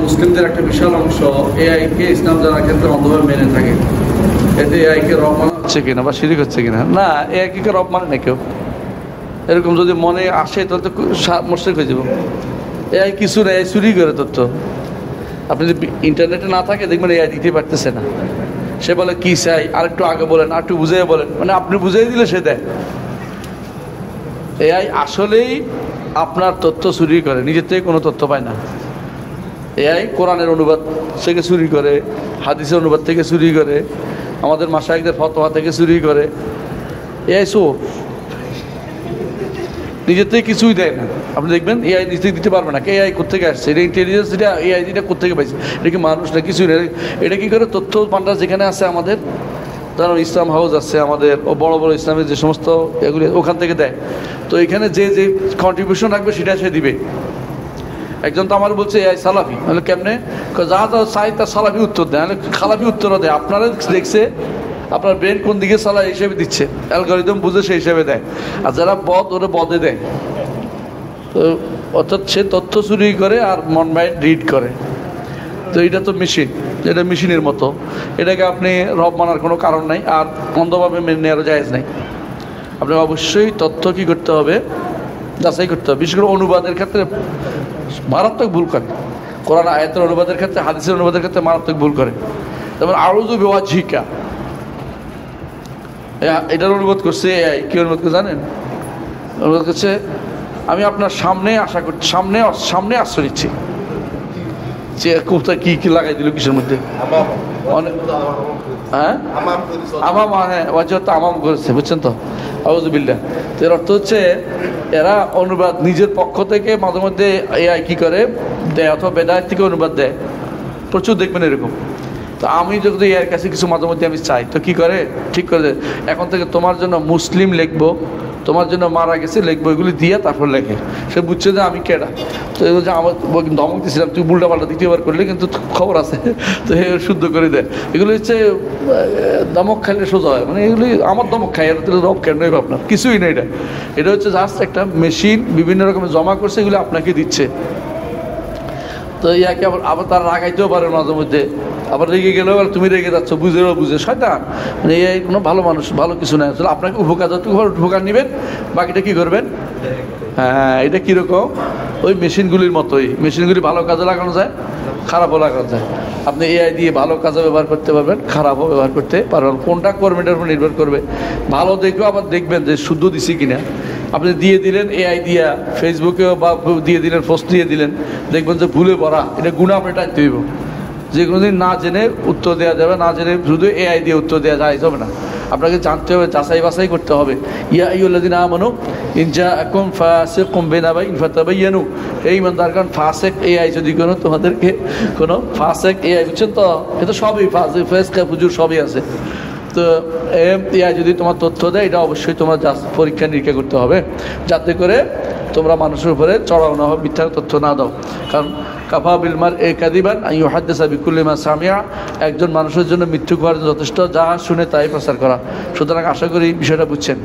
মুসলিমদের একটা বিশাল অংশ এআইকে ইসলাম জানার ক্ষেত্রে অন্ধভাবে মেনে থাকে। এতে এআইকে রব মানা হচ্ছে কিনা বা শিরিক হচ্ছে কিনা? না, এআইকে রব মানে না কেউ। এরকম যদি মনে আসে তাহলে তো মুশরিক হয়ে যাব। এআই কিছু নেই, এআই চুরি করে তথ্য। আপনি যদি ইন্টারনেটে না থাকে দেখবেন এআই দিতে পারতেছে না। সে বলে কি চাই, আরেকটু আগে বলেন, আর একটু বুঝিয়ে বলেন, মানে আপনি বুঝিয়ে দিলে সে দেয়। এআই আসলেই আপনার তথ্য চুরি করে, নিজের থেকে কোনো তথ্য পায় না। এআই কোরআনের অনুবাদ থেকে চুরি করে, হাদিসের অনুবাদ থেকে চুরি করে, আমাদের মাশায়েখদের ফতোয়া থেকে চুরি করে। এআই চোর, নিজের থেকে কিছুই দেয় না। আপনি দেখবেন এআই নিজে দিতে পারবে না। এআই কোথেকে আসছে? এটা ইন্টেলিজেন্স, এটা এআই এটা কোথেকে পাইছে? এটা কি মানুষ না? কিছুই নেই। এটা কি করে তথ্য ভান্ডার যেখানে আছে আমাদের, ধরো ইসলাম হাউস আছে আমাদের, ও বড় বড় ইসলামের যে সমস্ত এগুলি ওখান থেকে দেয়। তো এখানে যে যে কন্ট্রিবিউশন রাখবে সেটা সে দিবে। একজন তো আমার বলছে এআই সালাফি, মানে কেমনে? যা যা চাই তার সালাফি উত্তর দেয়, মানে খালাফি উত্তরও দেয়। আপনারা দেখছে আপনার ব্রেন কোন দিকে চালা এই হিসেবে দিচ্ছে, অ্যালগরিদম বুঝে সেই হিসেবে দেয়। আর যারা বদ ওরা বদে দেয়। তো অর্থাৎ সে তথ্য চুরি করে আর মন মাইন্ড রিড করে। তো এটা তো মেশিন, এটা মেশিনের মতো। এটাকে আপনি রব মানার কোনো কারণ নাই, আর অন্ধভাবে মেনে নেওয়ারও জায়েজ নাই। আপনি অবশ্যই তথ্য কী করতে হবে, যাচাই করতে হবে। বিশেষ করে অনুবাদের ক্ষেত্রে মারাত্মক ভুল করে। কোরআন আয়াতের অনুবাদের ক্ষেত্রে, হাদিসের অনুবাদের ক্ষেত্রে মারাত্মক ভুল করে। যেমন আউযু বিওয়াজহিকা, এটার অনুবাদ করছে এআই। কি অনুবাদ করে জানেন? অনুবাদ করছে আমি আপনার সামনে আশা করছি, সামনে আশ্রয় নিচ্ছি। যে কোথায় কি কি লাগাই দিল কিসের মধ্যে? হ্যাঁ, আমাম, হ্যাঁ ওয়াজহত আমাম করেছে, বুঝছেন তো? আউযুবিল্লাহ। তো এর অর্থ হচ্ছে এরা অনুবাদ নিজের পক্ষ থেকে মাঝে মধ্যে এআই কি করে দেয়, অথবা বেদায়েত থেকে অনুবাদ দেয়। প্রচুর দেখবেন এরকম। তো আমি যদি এর কাছে কিছু মাঝে মধ্যে আমি চাই, তো কি করে ঠিক করে দেয়, এখন থেকে তোমার জন্য মুসলিম লিখবো, তোমার জন্য মারা গেছে লিখবো, এগুলি দিয়ে তারপর লেখে। সে বুঝছে যে আমি কেডা। তো এগুলো যে আমার ধমক দিয়েছিলাম, তুই উল্টা পাল্টা দ্বিতীয়বার করলে কিন্তু খবর আছে, তো এ শুদ্ধ করে দেয়। এগুলো হচ্ছে দমক খাইলে সোজা হয়, মানে এগুলি আমার দমক খাই, এটা রব কেন আপনার কিছুই না। এটা হচ্ছে জাস্ট একটা মেশিন, বিভিন্ন রকমের জমা করছে, এগুলো আপনাকে দিচ্ছে। তো ইয়াকে আবার তারা রাগাইতেও পারে মাঝে মধ্যে, আবার রেগে গেলেও আর তুমি রেগে যাচ্ছ, বুঝে শয়তান। মানে এই কোনো ভালো মানুষ, ভালো কিছু নেই। আসলে আপনাকে উপকার নেবেন, বাকিটা কি করবেন? হ্যাঁ, এটা কীরকম ওই মেশিনগুলির মতোই। মেশিনগুলি ভালো কাজে লাগানো যায়, খারাপও লাগানো যায়। আপনি এআই দিয়ে ভালো কাজে ব্যবহার করতে পারবেন, খারাপও ব্যবহার করতে পারবেন। কোনটা করবেন এটার উপর নির্ভর করবে। ভালো দেখবেও আবার দেখবেন যে শুদ্ধ দিছি কিনা। আপনি দিয়ে দিলেন এআই দিয়া ফেসবুকেও বা দিয়ে দিলেন, পোস্ট দিয়ে দিলেন, দেখবেন যে ভুলে ভরা, এটা গুণা আপনি টানতে হইব। যে কোনো দিন না জেনে উত্তর দেওয়া যাবে, না জেনে শুধু এআই দিয়ে উত্তর দেওয়া যায় হবে না। আপনাকে জানতে হবে, যাচাই বাছাই করতে হবে। ইয়া আইয়ুহাল্লাযীনা আমানু ইন জাআকুম ফাসিকুম বিনাবাইন ফাতাবায়ানু, এই ইমানদারগণ, ফাসিক এআই যদি কোনো তোমাদেরকে কোনো ফাসিক এআই, বুঝছেন তো? এটা সবই ফাসিক, ফাসিক, ফুজুর সবই আছে। তো এআই যদি তোমার তথ্য দেয়, এটা অবশ্যই তোমার পরীক্ষা নিরীক্ষা করতে হবে, যাতে করে তোমরা মানুষের উপরে চড়াও না হবে, মিথ্যা তথ্য না দাও। কারণ কাফা বিল মারই কাযিবান আন ইউহাদ্দিসা বিকুল্লি মা সামিআ, একজন মানুষের জন্য মৃত্যু করার যথেষ্ট যা শুনে তাই প্রচার করা। সুতরাং আশা করি বিষয়টা বুঝছেন।